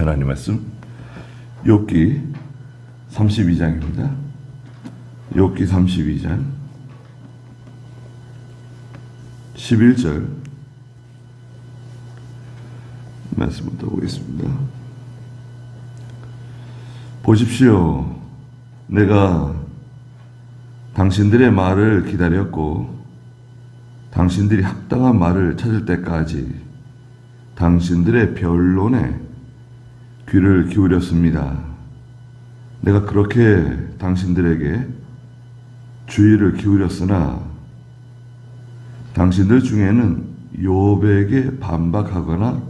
하나님 말씀 욥기 32장입니다. 욥기 32장 11절 말씀부터 보겠습니다. 보십시오. 내가 당신들의 말을 기다렸고 당신들이 합당한 말을 찾을 때까지 당신들의 변론에 귀를 기울였습니다. 내가 그렇게 당신들에게 주의를 기울였으나 당신들 중에는 욥에게 반박하거나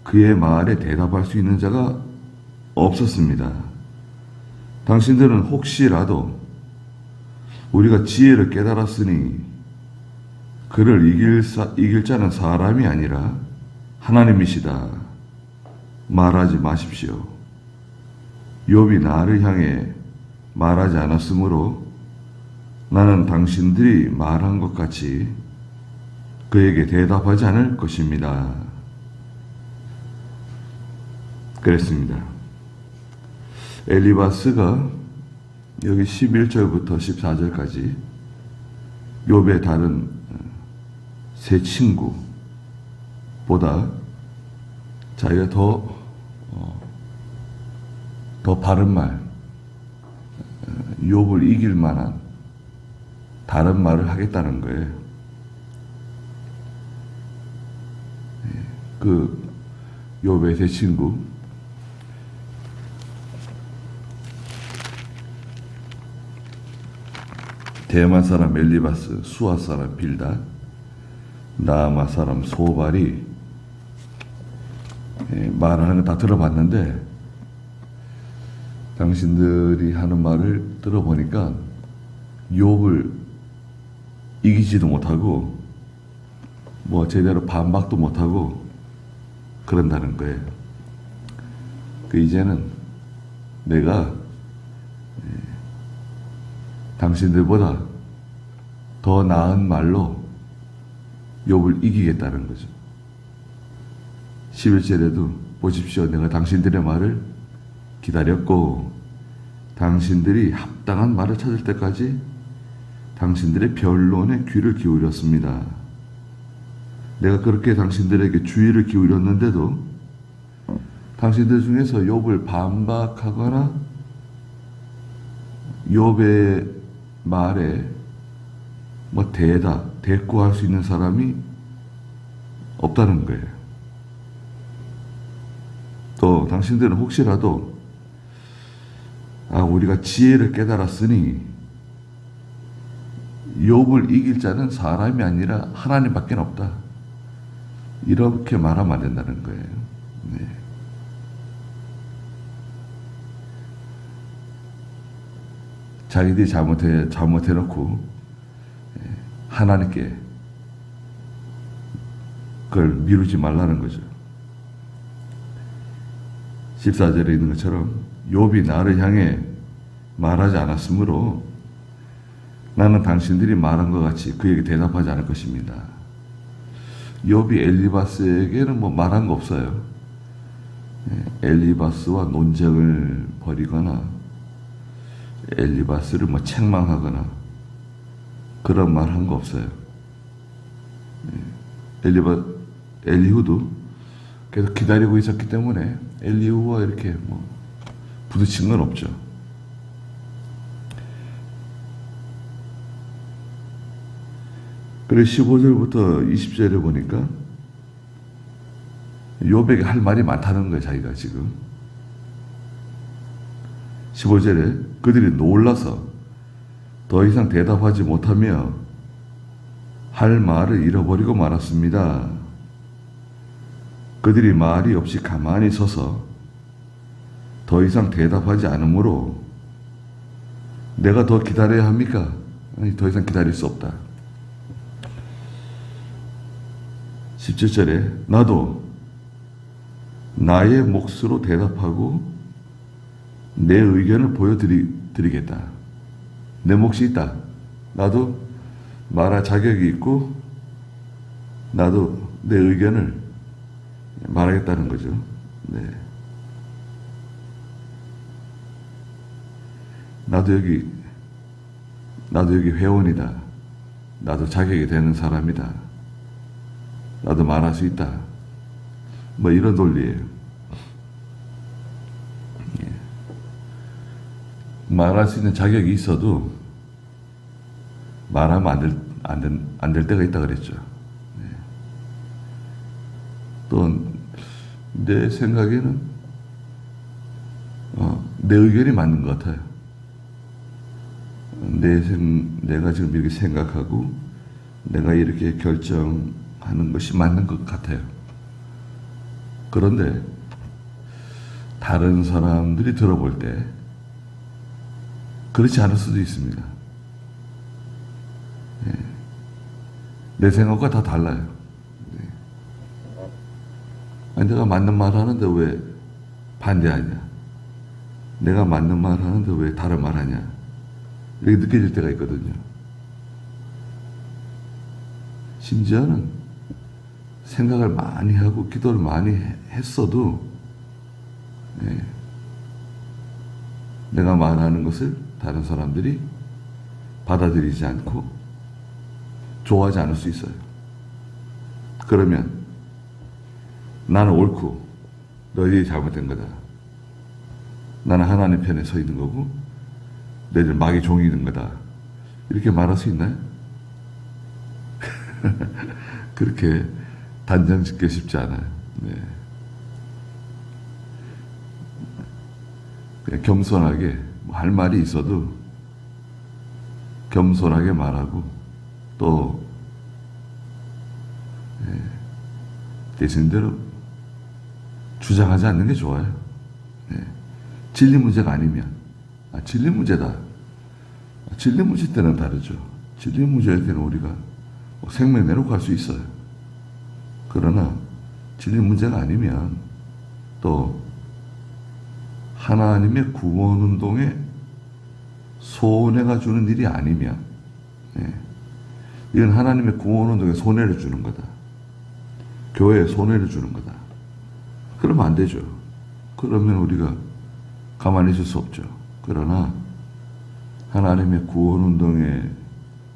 그의 말에 대답할 수 있는 자가 없었습니다. 당신들은 혹시라도 우리가 지혜를 깨달았으니 그를 이길 자는 사람이 아니라 하나님이시다 말하지 마십시오. 욥이 나를 향해 말하지 않았으므로 나는 당신들이 말한 것 같이 그에게 대답하지 않을 것입니다. 그랬습니다. 엘리바스가 여기 11절부터 14절까지 욥의 다른 세 친구보다 자기가 더 바른 말, 욥을 이길 만한 다른 말을 하겠다는 거예요. 그 욥의 세 친구 대만 사람 엘리바스, 수아 사람 빌다, 나아마 사람 소발이 말하는 거 다 들어봤는데 당신들이 하는 말을 들어보니까 욥을 이기지도 못하고 뭐 제대로 반박도 못하고 그런다는 거예요. 이제는 내가 당신들보다 더 나은 말로 욥을 이기겠다는 거죠. 11절에도 보십시오. 내가 당신들의 말을 기다렸고 당신들이 합당한 말을 찾을 때까지 당신들의 변론에 귀를 기울였습니다. 내가 그렇게 당신들에게 주의를 기울였는데도 당신들 중에서 욥을 반박하거나 욥의 말에 뭐 대꾸할 수 있는 사람이 없다는 거예요. 또 당신들은 혹시라도 우리가 지혜를 깨달았으니 욥을 이길 자는 사람이 아니라 하나님밖에 없다. 이렇게 말하면 안 된다는 거예요. 네. 자기들이 잘못해놓고 하나님께 그걸 미루지 말라는 거죠. 14절에 있는 것처럼 욥이 나를 향해 말하지 않았으므로 나는 당신들이 말한 것 같이 그에게 대답하지 않을 것입니다. 욥이 엘리바스에게는 뭐 말한 거 없어요. 엘리바스와 논쟁을 벌이거나 엘리바스를 뭐 책망하거나 그런 말 한 거 없어요. 엘리후도 계속 기다리고 있었기 때문에 엘리후와 이렇게 뭐 부딪힌 건 없죠. 그리고 15절부터 20절에 보니까 욥에게 할 말이 많다는 거예요. 자기가 지금 15절에 그들이 놀라서 더 이상 대답하지 못하며 할 말을 잃어버리고 말았습니다. 그들이 말이 없이 가만히 서서 더 이상 대답하지 않으므로 내가 더 기다려야 합니까? 아니, 더 이상 기다릴 수 없다. 17절에 나도 나의 몫으로 대답하고 내 의견을 보여드리겠다. 내 몫이 있다. 나도 말할 자격이 있고 나도 내 의견을 말하겠다는 거죠. 네. 나도 여기 회원이다. 나도 자격이 되는 사람이다. 나도 말할 수 있다. 뭐 이런 논리예요. 예. 말할 수 있는 자격이 있어도 말하면 안 될 때가 있다 그랬죠. 예. 또 내 생각에는 내 의견이 맞는 것 같아요. 내가 지금 이렇게 생각하고 내가 이렇게 결정하는 것이 맞는 것 같아요. 그런데 다른 사람들이 들어볼 때 그렇지 않을 수도 있습니다. 예. 내 생각과 다 달라요. 예. 아니, 내가 맞는 말 하는데 왜 반대하냐? 내가 맞는 말 하는데 왜 다른 말 하냐? 이렇게 느껴질 때가 있거든요. 심지어는 생각을 많이 하고 기도를 많이 했어도 예, 내가 말하는 것을 다른 사람들이 받아들이지 않고 좋아하지 않을 수 있어요. 그러면 나는 옳고 너희들이 잘못된 거다. 나는 하나님 편에 서 있는 거고 너희들 마귀 종이 있는 거다. 이렇게 말할 수 있나요? 그렇게 단정 짓기 쉽지 않아요. 네. 그냥 겸손하게 할 말이 있어도 겸손하게 말하고 또 대신대로 주장하지 않는 게 좋아요. 네. 진리 문제가 아니면 진리 문제다. 진리 문제 때는 다르죠. 진리 문제일 때는 우리가 생명 내놓고 할 수 있어요. 그러나 진리 문제가 아니면 또 하나님의 구원운동에 손해가 주는 일이 아니면 이건 하나님의 구원운동에 손해를 주는 거다. 교회에 손해를 주는 거다. 그러면 안 되죠. 그러면 우리가 가만히 있을 수 없죠. 그러나 하나님의 구원운동에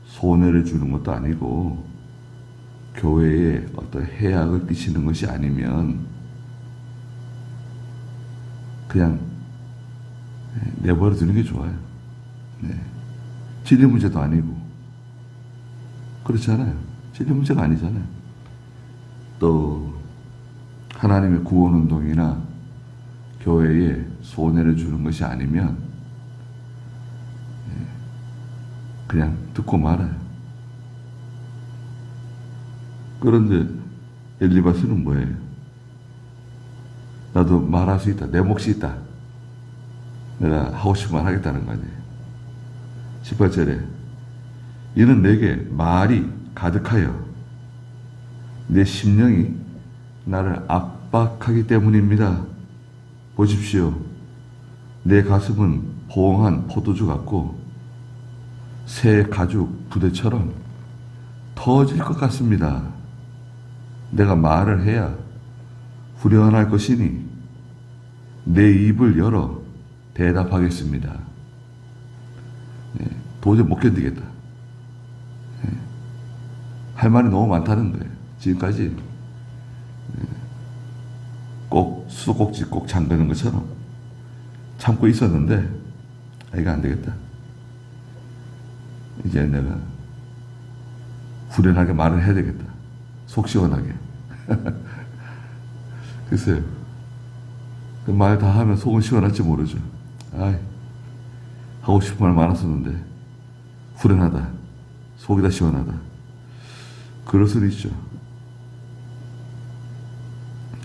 손해를 주는 것도 아니고 교회에 어떤 해악을 끼치는 것이 아니면 그냥 내버려 두는 게 좋아요. 네. 진리 문제도 아니고 그렇잖아요. 진리 문제가 아니잖아요. 또 하나님의 구원운동이나 교회에 손해를 주는 것이 아니면 그냥 듣고 말아요. 그런데 엘리바스는 뭐예요? 나도 말할 수 있다. 내 몫이 있다. 내가 하고 싶은 말 하겠다는 거 아니에요. 18절에 이는 내게 말이 가득하여 내 심령이 나를 압박하기 때문입니다. 보십시오. 내 가슴은 보응한 포도주 같고 새 가죽 부대처럼 터질 것 같습니다. 내가 말을 해야 후련할 것이니 내 입을 열어 대답하겠습니다. 도저히 못 견디겠다. 할 말이 너무 많다는 거예요. 지금까지 꼭 수도꼭지 꼭 잠그는 것처럼 참고 있었는데 이거 안 되겠다. 이제 내가 후련하게 말을 해야 되겠다. 속 시원하게. 글쎄요. 그 말 다 하면 속은 시원할지 모르죠. 하고 싶은 말 많았었는데 후련하다. 속이 다 시원하다. 그럴 수는 있죠.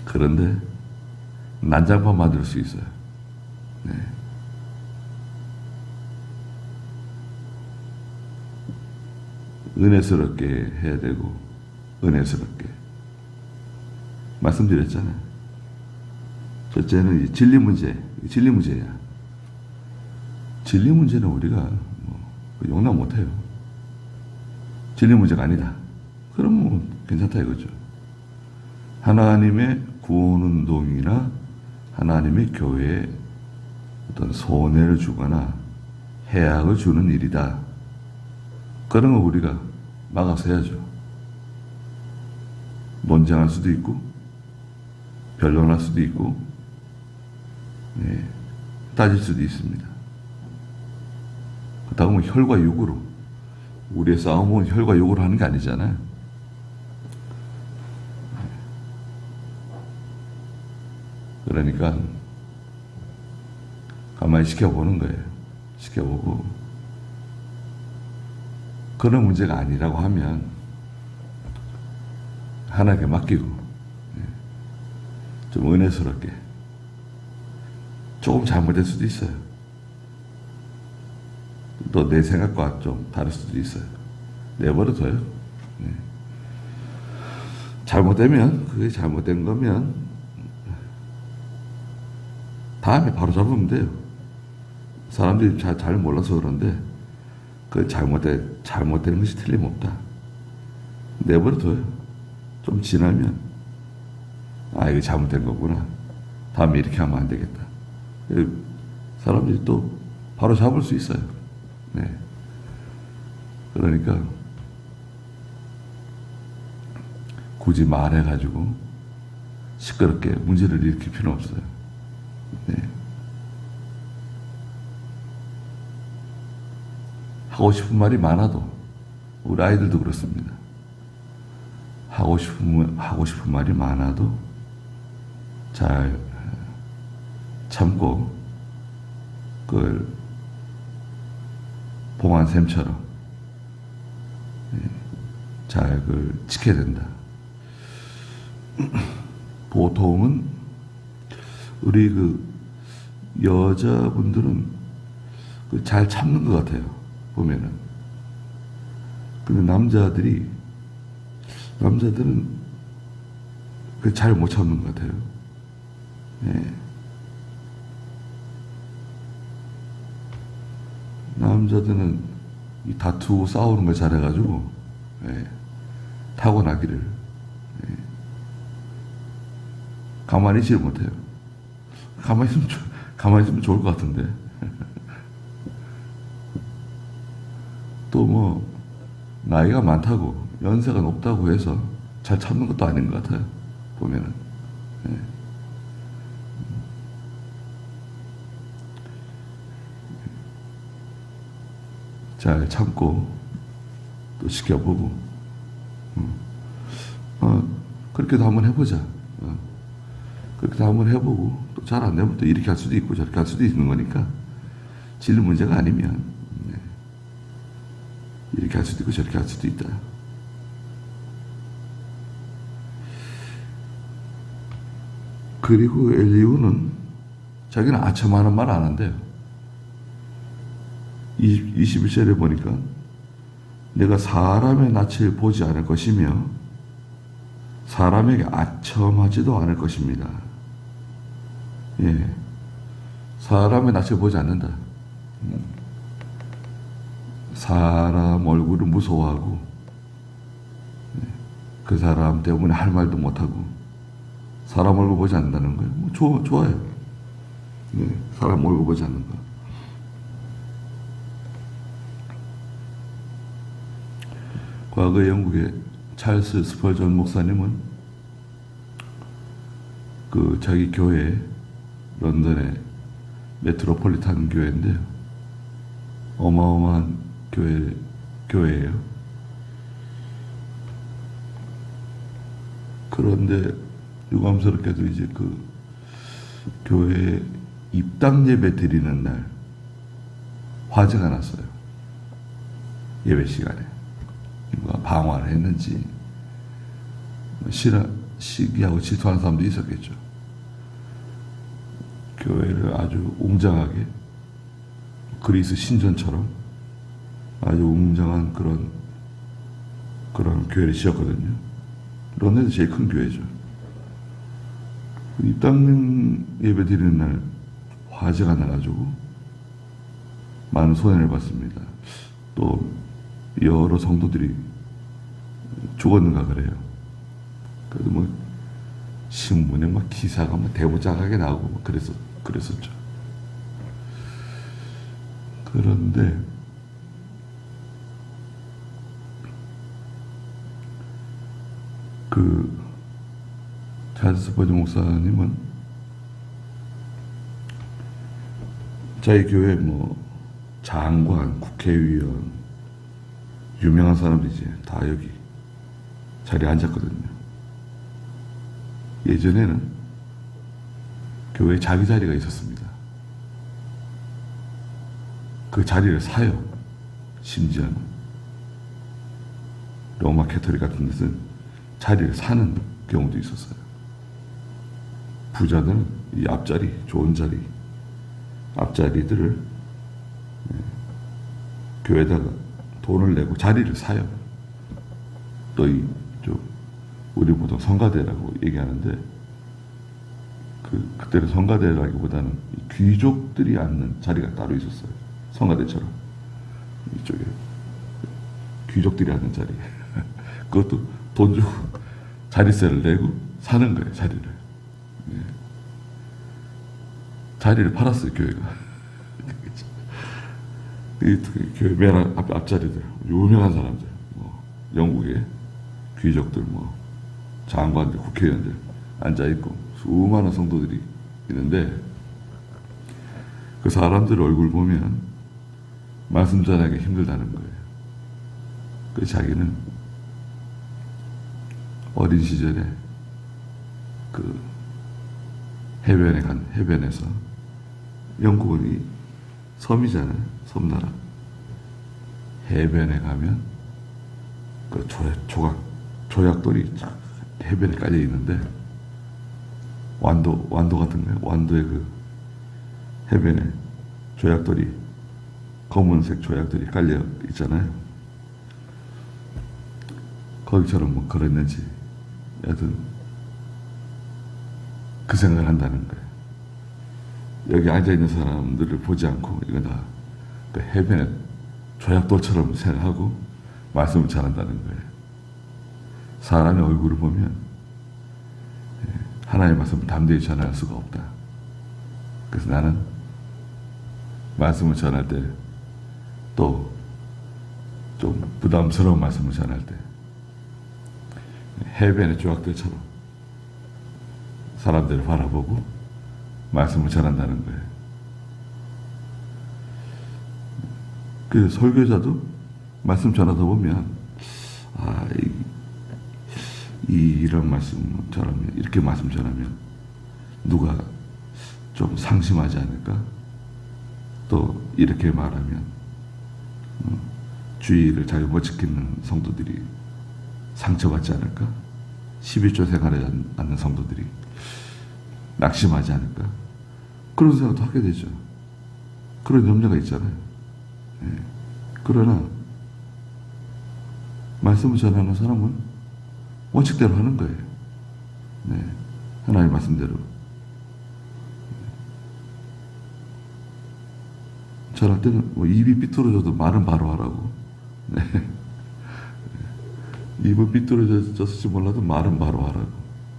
그런데 난장판 만들 수 있어요. 네. 은혜스럽게 해야 되고 은혜스럽게 말씀드렸잖아요. 첫째는 진리 문제야. 진리 문제는 우리가 용납 못해요. 진리 문제가 아니다. 그럼 괜찮다 이거죠. 하나님의 구원운동이나 하나님의 교회에 어떤 손해를 주거나 해악을 주는 일이다. 그런 거 우리가 막아서 해야죠. 논쟁할 수도 있고, 변론할 수도 있고, 네, 따질 수도 있습니다. 그렇다고 뭐 혈과 육으로, 우리의 싸움은 혈과 육으로 하는 게 아니잖아요. 그러니까 가만히 지켜보는 거예요. 지켜보고 그런 문제가 아니라고 하면 하나님께 맡기고 좀 은혜스럽게 조금 잘못될 수도 있어요. 또 내 생각과 좀 다를 수도 있어요. 내버려둬요. 네. 잘못되면 그게 잘못된 거면 다음에 바로 잡으면 돼요. 사람들이 잘 몰라서 그런데 그 잘못되는 것이 틀림없다. 내버려둬요. 좀 지나면 이거 잘못된 거구나. 다음에 이렇게 하면 안 되겠다. 사람들이 또 바로 잡을 수 있어요. 네. 그러니까 굳이 말해가지고 시끄럽게 문제를 일으킬 필요는 없어요. 네. 하고 싶은 말이 많아도 우리 아이들도 그렇습니다. 하고 싶은 말이 많아도 잘 참고 그걸 봉안샘처럼 잘 그걸 지켜야 된다. 보통은 우리 그 여자분들은 잘 참는 것 같아요. 보면은. 근데 남자들은 잘 못 참는 것 같아요. 예. 남자들은 이 다투고 싸우는 걸 잘해가지고, 예. 타고나기를, 예. 가만히 있지를 못해요. 가만히 있으면 좋을 것 같은데. 또 뭐 나이가 많다고 연세가 높다고 해서 잘 참는 것도 아닌 것 같아요. 보면은. 네. 잘 참고 또 지켜보고 그렇게도 한번 해보자. 그렇게도 한번 해보고 또 잘 안 되면 또 이렇게 할 수도 있고 저렇게 할 수도 있는 거니까 질 문제가 아니면 이렇게 할 수도 있고 저렇게 할 수도 있다. 그리고 엘리후는 자기는 아첨하는 말 안 한대요. 21절에 보니까 내가 사람의 낯을 보지 않을 것이며 사람에게 아첨하지도 않을 것입니다. 예, 사람의 낯을 보지 않는다. 사람 얼굴을 무서워하고 그 사람 때문에 할 말도 못하고 사람 얼굴 보지 않는다는 거예요. 뭐 좋아요. 네, 사람 얼굴 보지 않는 거. 과거 영국의 찰스 스펄전 목사님은 그 자기 교회 런던의 메트로폴리탄 교회인데요. 어마어마한 교회예요. 그런데 유감스럽게도 이제 그 교회에 입당 예배 드리는 날 화재가 났어요. 예배 시간에 누가 방화를 했는지 시기하고 질투하는 사람도 있었겠죠. 교회를 아주 웅장하게 그리스 신전처럼 아주 웅장한 그런 교회를 지었거든요. 런던에서 제일 큰 교회죠. 입당 예배 드리는 날 화재가 나가지고 많은 손해를 봤습니다. 또 여러 성도들이 죽었는가 그래요. 그래도 뭐 신문에 막 기사가 막 대보장하게 나오고 그랬었죠. 그런데 그 찰스 스퍼전 목사님은 자기 교회 뭐 장관, 국회의원, 유명한 사람들이지 다 여기 자리에 앉았거든요. 예전에는 교회에 자기 자리가 있었습니다. 그 자리를 사요. 심지어는 로마 캐토릭 같은 데서는 자리를 사는 경우도 있었어요. 부자들은 이 앞자리, 좋은 자리, 앞자리들을 교회에다가 돈을 내고 자리를 사요. 또 우리 보통 성가대라고 얘기하는데 그때는 성가대라기보다는 귀족들이 앉는 자리가 따로 있었어요. 성가대처럼 이쪽에 귀족들이 앉는 자리. 그것도 돈 주고 자리세를 내고 사는 거예요. 자리를. 예. 자리를 팔았어요. 교회가. 이 교회 맨 앞자리들 유명한 사람들, 뭐 영국의 귀족들, 뭐 장관들, 국회의원들 앉아 있고 수많은 성도들이 있는데 그 사람들 얼굴 보면 말씀 전하기 힘들다는 거예요. 그 자기는 어린 시절에 그 해변에서 영국은 이 섬이잖아요. 섬나라. 해변에 가면 그 조약돌이 쫙 해변에 깔려 있는데 완도 같은 거예요. 완도의 그 해변에 조약돌이 검은색 조약돌이 깔려 있잖아요. 거기처럼 뭐 그랬는지 여튼 그 생각을 한다는 거예요. 여기 앉아있는 사람들을 보지 않고 이거 다 그 해변에 조약돌처럼 생각하고 말씀을 전한다는 거예요. 사람의 얼굴을 보면 하나님의 말씀을 담대히 전할 수가 없다. 그래서 나는 말씀을 전할 때 또 좀 부담스러운 말씀을 전할 때 해변의 조약돌처럼 사람들을 바라보고 말씀을 전한다는 거예요. 그 설교자도 말씀 전하다 보면 이런 말씀 전하면 이렇게 말씀 전하면 누가 좀 상심하지 않을까? 또 이렇게 말하면 주의를 잘 못 지키는 성도들이 상처받지 않을까? 11조 생활하지 않는 성도들이 낙심하지 않을까? 그런 생각도 하게 되죠. 그런 염려가 있잖아요. 예. 그러나 말씀을 전하는 사람은 원칙대로 하는 거예요. 네. 하나님 말씀대로. 전할 때는 뭐 입이 삐뚤어져도 말은 바로 하라고. 네. 입은 삐뚤어졌을지 몰라도 말은 바로 하라고.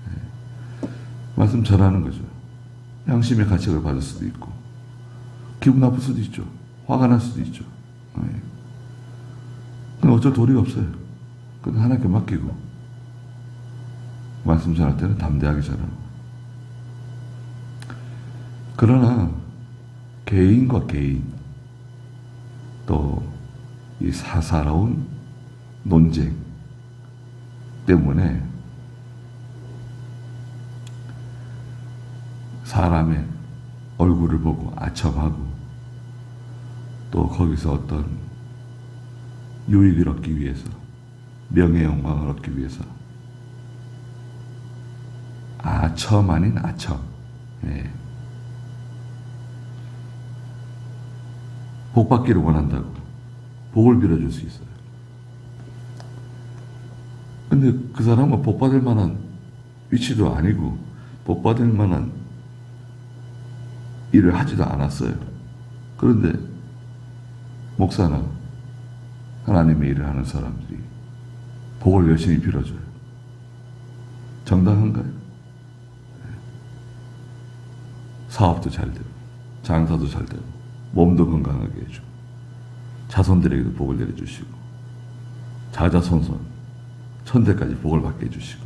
네. 말씀 전하는 거죠. 양심의 가책을 받을 수도 있고 기분 나쁠 수도 있죠. 화가 날 수도 있죠. 네. 근데 어쩔 도리가 없어요. 그건 하나님께 맡기고 말씀 전할 때는 담대하게 전하고. 그러나 개인과 개인 또 이 사사로운 논쟁 때문에 사람의 얼굴을 보고 아첨하고 또 거기서 어떤 유익을 얻기 위해서 명예 영광을 얻기 위해서 아첨 아닌 아첨. 예. 복 받기를 원한다고 복을 빌어줄 수 있어요. 근데 그 사람은 복 받을 만한 위치도 아니고 복 받을 만한 일을 하지도 않았어요. 그런데 목사나 하나님의 일을 하는 사람들이 복을 열심히 빌어줘요. 정당한가요? 사업도 잘 되고 장사도 잘 되고 몸도 건강하게 해주고 자손들에게도 복을 내려주시고 자자손손 천대까지 복을 받게 해주시고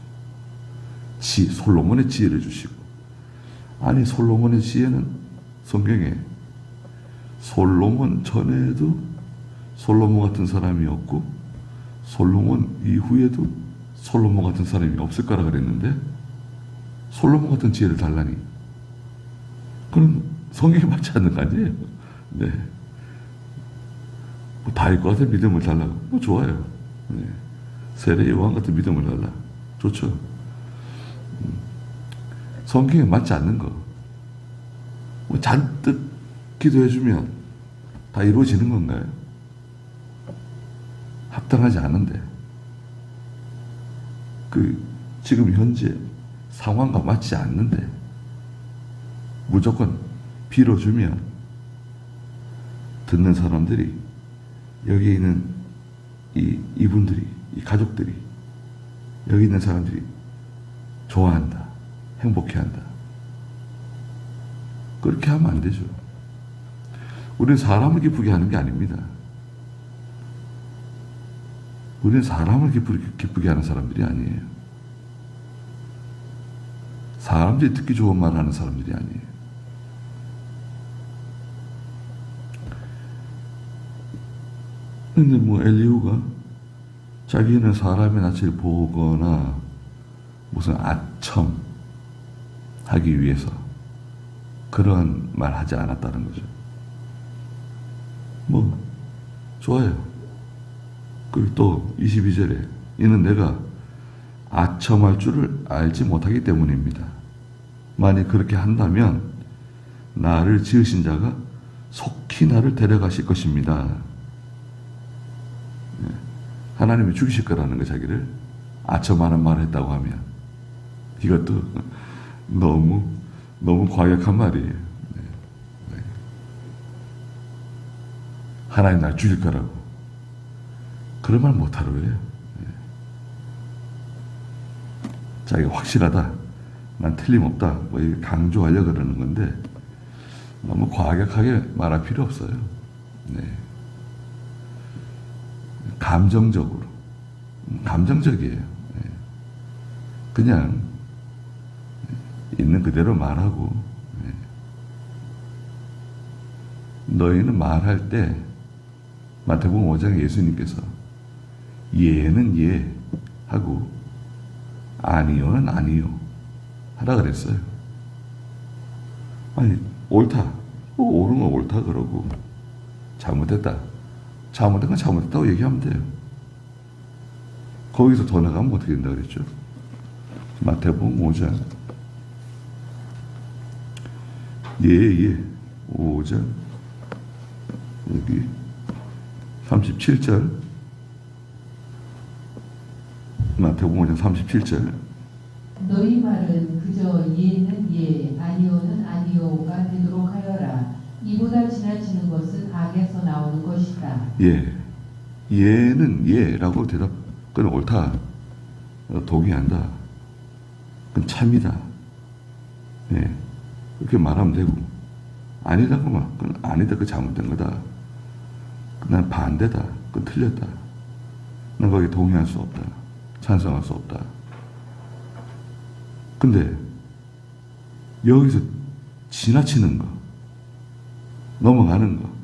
솔로몬의 지혜를 주시고. 아니 솔로몬의 지혜는 성경에 솔로몬 전에도 솔로몬 같은 사람이 없고 솔로몬 이후에도 솔로몬 같은 사람이 없을 거라 그랬는데 솔로몬 같은 지혜를 달라니 그건 성경에 맞지 않는 거 아니에요? 네. 뭐 다윗과 같은 믿음을 달라고 뭐 좋아요. 네. 세례 요한 같은 믿음을 달라 좋죠. 성경에 맞지 않는 거 뭐 잔뜩 기도해주면 다 이루어지는 건가요? 합당하지 않은데 지금 현재 상황과 맞지 않는데 무조건 빌어주면 듣는 사람들이 여기 있는 이분들이 이 가족들이 여기 있는 사람들이 좋아한다, 행복해한다. 그렇게 하면 안 되죠. 우리는 사람을 기쁘게 하는 게 아닙니다. 우리는 사람을 기쁘게 하는 사람들이 아니에요. 사람들이 듣기 좋은 말을 하는 사람들이 아니에요. 근데 뭐 엘리후가 자기는 사람의 낯을 보거나 무슨 아첨 하기 위해서 그런 말 하지 않았다는 거죠. 뭐 좋아요. 그리고 또 22절에 이는 내가 아첨할 줄을 알지 못하기 때문입니다. 만약 그렇게 한다면 나를 지으신 자가 속히 나를 데려가실 것입니다. 하나님이 죽이실 거라는 거 자기를 아첨하는 말을 했다고 하면 이것도 너무 과격한 말이에요. 네. 하나님 날 죽일 거라고 그런 말 못하라고 해요. 네. 자기가 확실하다, 난 틀림없다, 뭐 강조하려고 그러는 건데 너무 과격하게 말할 필요 없어요. 네. 감정적이에요. 네. 그냥 있는 그대로 말하고. 네. 너희는 말할 때 마태복음 5장에 예수님께서 예는 예 하고 아니요는 아니요 하라 그랬어요. 아니 옳다, 옳은 건 옳다 그러고 잘못된 건 잘못됐다고 얘기하면 돼요. 거기서 더 나가면 어떻게 된다 그랬죠? 마태복음 5장 5장 여기 37절 마태복음 5장 37절 너희 말은 그저 예는 예 아니오는 아니오가 되도록 하여라. 이보다 지나치는 것은 악에서 나오는 것이다. 예는 예라고 대답, 그건 옳다, 동의한다, 그건 참이다. 예, 그렇게 말하면 되고, 아니다 그러면 그건 아니다, 그건 잘못된 거다, 난 반대다, 그건 틀렸다, 난 거기에 동의할 수 없다, 찬성할 수 없다. 근데 여기서 지나치는 거, 넘어가는 거,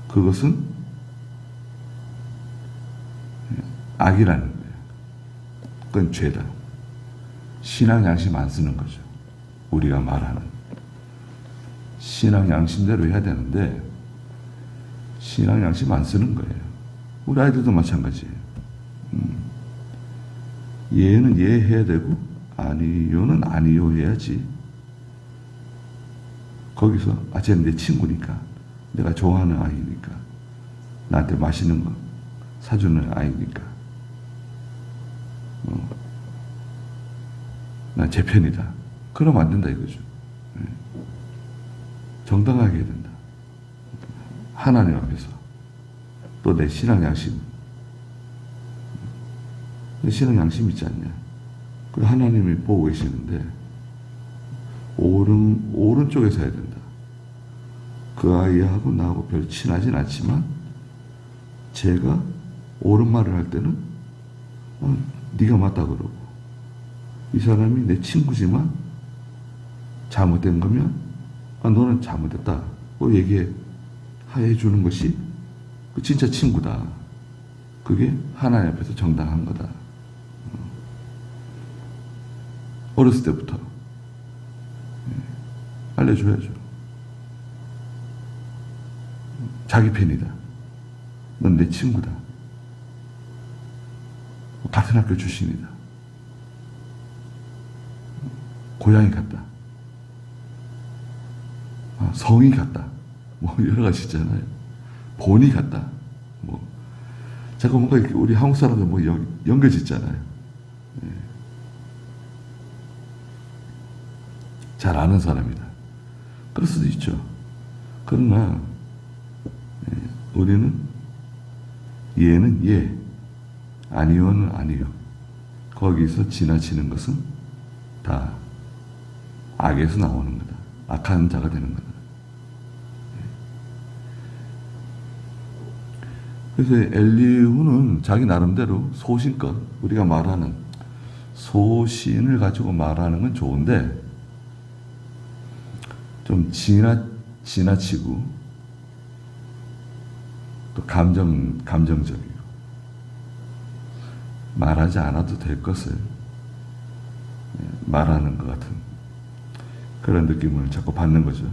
그것은 악이라는 거예요. 그건 죄다. 신앙 양심 안 쓰는 거죠. 우리가 말하는 신앙 양심대로 해야 되는데 신앙 양심 안 쓰는 거예요. 우리 아이들도 마찬가지예요. 예는 예 해야 되고 아니요는 아니요 해야지. 거기서 쟤는 내 친구니까, 내가 좋아하는 아이니까, 나한테 맛있는 거 사주는 아이니까 난 제 편이다, 그러면 안 된다 이거죠. 정당하게 해야 된다. 하나님 앞에서 또 내 신앙 양심, 내 신앙 양심 있지 않냐. 그리고 하나님이 보고 계시는데 오른쪽에서 해야 된다. 그 아이하고 나하고 별 친하진 않지만 제가 옳은 말을 할 때는 네가 맞다 그러고, 이 사람이 내 친구지만 잘못된 거면 너는 잘못됐다고 얘기해 주는 것이 진짜 친구다. 그게 하나님 앞에서 정당한 거다. 어렸을 때부터 알려줘야죠. 자기 편이다. 넌 내 친구다. 같은 학교 출신이다. 고향이 같다. 성이 같다. 뭐 여러 가지 있잖아요. 본이 같다. 뭐 자꾸 뭔가 이렇게 우리 한국 사람들 뭐 연결짓잖아요. 잘 아는 사람이다. 그럴 수도 있죠. 그러나 우리는 예는 예, 아니오는 아니요. 거기서 지나치는 것은 다 악에서 나오는 거다. 악한 자가 되는 거다. 그래서 엘리후는 자기 나름대로 소신껏, 우리가 말하는 소신을 가지고 말하는 건 좋은데 좀 지나치고 또 감정적이고 말하지 않아도 될 것을 말하는 것 같은 그런 느낌을 자꾸 받는 거죠.